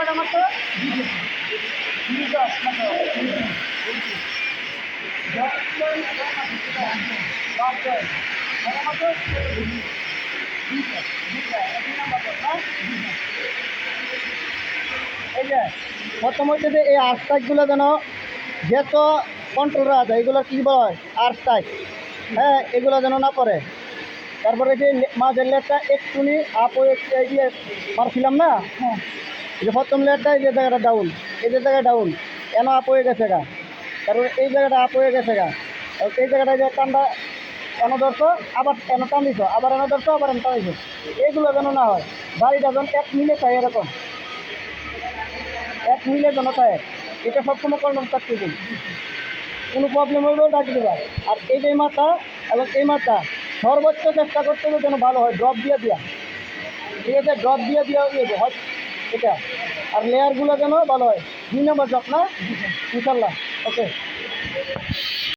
এই যে প্রথম হচ্ছে যে এই আর্টটাইকগুলো যেন যত কন্ট্রোল রাখা যায়, এগুলো কী বলা হয় আর্টটাইক, হ্যাঁ, এগুলো যেন না পড়ে। তারপরে যে মাঝের লেয়ারটা একটুনি আপ হয়ে দিয়ে মারছিলাম না, হ্যাঁ, এই যে প্রথম লেয়ারটা এই যে জায়গাটা ডাউন, এই যে জায়গায় ডাউন এন আপ হয়ে গেছে গা, তারপরে এই জায়গাটা আপ হয়ে গেছে গা, এই জায়গাটায় যে টানটা এনে ধরছো আবার এনে টান দিছো, আবার এনে ধরছো আবার এনে টানিছো, এইগুলো যেন না হয়। গাড়িটা যেন এক মিলে চাই, এরকম এক মিলে যেন চায়, এটা সবসময় কন্ট্রোল থাকতে দিন। কোনো প্রবলেম হলেও ডাকি দেবা। আর এই যে মাথা এবং এই মাথা সর্বোচ্চ চেষ্টা করতে হবে যেন ভালো হয়, ড্রপ দিয়ে দেওয়া, ঠিক আছে, ড্রপ দিয়ে দেওয়া হয় এটা। আর লেয়ারগুলো যেন ভালো হয়। 2 নম্বর ড্রপ না, ইনশাল্লাহ, ওকে।